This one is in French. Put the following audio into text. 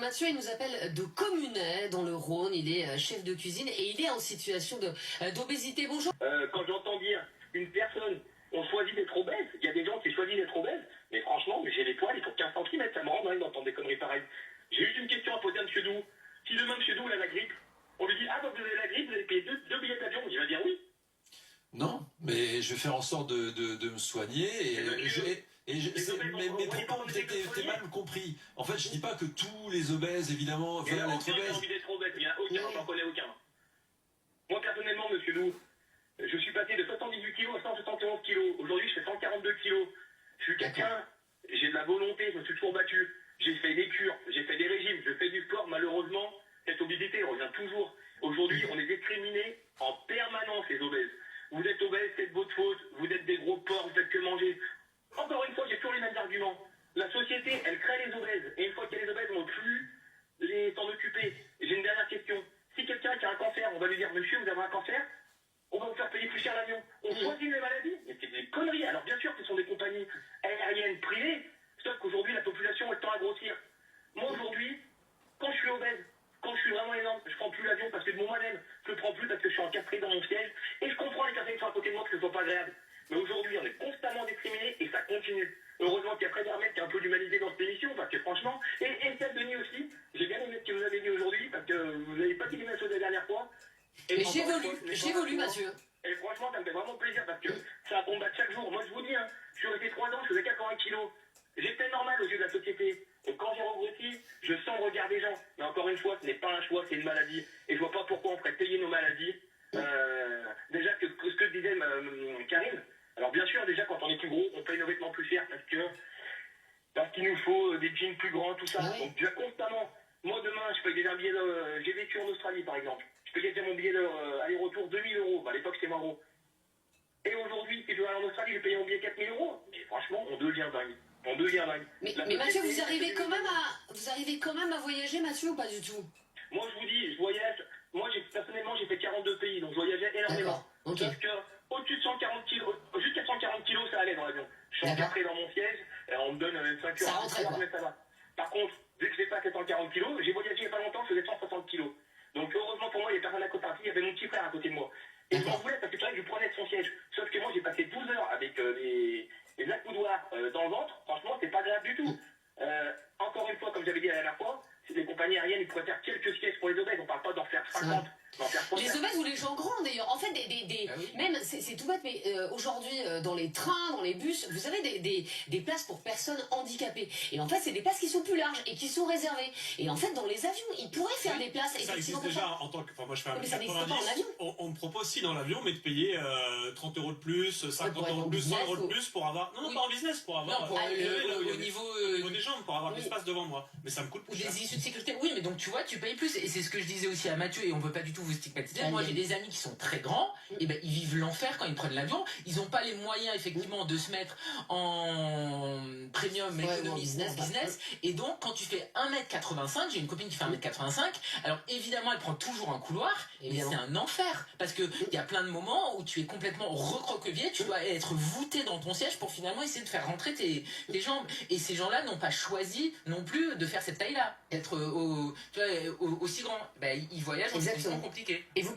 Mathieu, il nous appelle de Communet, dans le Rhône. Il est chef de cuisine et il est en situation d'obésité. Bonjour. Quand j'entends dire une personne, on choisit d'être obèse, il y a des gens qui choisissent d'être obèses, mais franchement, j'ai les poils, il faut 15 cm, ça me rend dingue d'entendre des conneries pareilles. J'ai juste une question à poser à M. Doux. Si demain M. Doux a la grippe, on lui dit « Ah, donc vous avez la grippe, vous allez payer deux billets d'avion », il va dire oui. Non, mais je vais faire en sorte de me soigner mais pourquoi t'es mal compris? En fait, je dis pas que tous les obèses, évidemment, veulent être obèses. J'ai envie d'être obèse, il n'y en a aucun, j'en connais aucun. Moi, personnellement, M. Doux, je suis passé de 78 kg à 171 kg. Aujourd'hui, je fais 142 kg. Je suis quelqu'un, j'ai de la volonté, je me suis toujours battu. J'ai fait des cures, j'ai fait des régimes, je fais du sport. Malheureusement, cette obésité revient toujours. Aujourd'hui, on est discriminés en permanence, les obèses. Vous êtes obèse, c'est de votre faute. Vous êtes des gros porcs, vous faites que manger. Encore une fois, j'ai toujours les mêmes arguments. La société, elle crée les obèses. Et une fois qu'il y a les obèses, on ne peut plus s'en occuper. J'ai une dernière question. Si quelqu'un qui a un cancer, on va lui dire « Monsieur, vous avez un cancer ?» on va vous faire payer plus cher l'avion. On choisit les maladies. Mais c'est des conneries. Alors bien sûr, ce sont des compagnies aériennes privées, sauf qu'aujourd'hui, la population elle tend à grossir. Moi, aujourd'hui, quand je suis obèse, quand je suis vraiment énorme, je prends plus l'avion parce que de mon moi-même, je le prends plus parce que je suis encastré dans mon siège. Et je comprends les personnes qui sont à côté de moi que ce ne soit pas agréable. Mais aujourd'hui, on est constamment discriminés et ça continue. Heureusement qu'il y a Fred Hermès qui a un peu d'humanité dans cette émission, parce que franchement, et Estelle Denis aussi, j'ai bien aimé ce que vous avez dit aujourd'hui, parce que vous n'avez pas dit les mêmes choses la dernière fois. Mais j'évolue, Mathieu. Et franchement, ça me fait vraiment plaisir parce que c'est un combat de chaque jour. Moi, je vous dis, hein, je suis resté 3 ans, je faisais 80 kilos. J'étais normal aux yeux de la société. Et quand j'ai regrossi, je sens le regard des gens. Mais encore une fois, ce n'est pas un choix, c'est une maladie. Et je vois pas pourquoi on ferait payer nos maladies. Déjà, ce que disait Karine, alors bien sûr, déjà, quand on est plus gros, on paye nos vêtements plus cher parce qu'il nous faut des jeans plus grands, tout ça. Donc déjà, constamment, moi, demain, je paye déjà un billet j'ai vécu en Australie, par exemple. Je payais déjà mon billet aller-retour 2000 €. Bah, à l'époque, c'était moins gros. Et aujourd'hui, si je veux aller en Australie, je paye mon billet 4000 €. Mais franchement, on devient dingue. On devient dingue. Mais Mathieu, vous arrivez quand même à voyager, Mathieu, ou pas du tout? Moi, je vous dis, je voyage. Moi, personnellement, j'ai fait 42 pays, donc je voyageais énormément. Okay. Sauf que au-dessus de 140 kilos, jusqu'à 140 kilos, ça allait dans l'avion. Je suis encastré dans mon siège, et on me donne 5 heures. Ça rentrait, quoi. Ça va. Par contre, vu que je n'ai pas 140 kilos, j'ai voyagé il n'y a pas longtemps, je faisais 160 kilos. Donc heureusement pour moi, il y a personne à côté. Il y avait mon petit frère à côté de moi. Et je m'en voulais parce que c'est vrai que je prenais de son siège. Sauf que moi, j'ai passé 12 heures avec les accoudoirs dans le ventre. Franchement, c'est pas grave du tout. Encore une fois, comme j'avais dit la dernière fois, c'est des compagnies aériennes, ils pourraient faire quelques sièges pour les obèses. On parle pas d'en faire 50. Les obèses ou les gens grands d'ailleurs. En fait, même, c'est tout bête, mais aujourd'hui, dans les trains, dans les bus, vous avez des places pour personnes handicapées. Et en fait, c'est des places qui sont plus larges et qui sont réservées. Et en fait, dans les avions, ils pourraient faire des places. Ça existe déjà en tant que. Enfin, moi, je fais un mais ça n'existe pas en avion. On me propose aussi dans l'avion, mais de payer 30 € de plus, 50 € de plus, 100 € de plus pour avoir. Non, pas en business, pour avoir. Non, pour au niveau des jambes, pour avoir de l'espace devant moi. Mais ça me coûte plus ou cher. des issues de sécurité. Oui, mais donc tu vois, tu payes plus. Et c'est ce que je disais aussi à Mathieu, et on veut pas du tout vous stigmatiser. Moi, j'ai des amis qui sont très grands, et ben ils vivent l'enfer quand ils prennent l'avion. Ils n'ont pas les moyens, effectivement, de se mettre en premium, économie, business. Et donc, quand tu fais 1m85, j'ai une copine qui fait 1m85, alors évidemment, elle prend toujours un couloir, mais c'est un enfer. Parce qu'il y a plein de moments où tu es complètement recroquevillé, tu dois être voûté dans ton siège pour finalement essayer de faire rentrer tes jambes. Et ces gens-là n'ont pas choisi non plus de faire cette taille-là, être aussi grand. Ben, ils voyagent, c'est compliqué. Et vous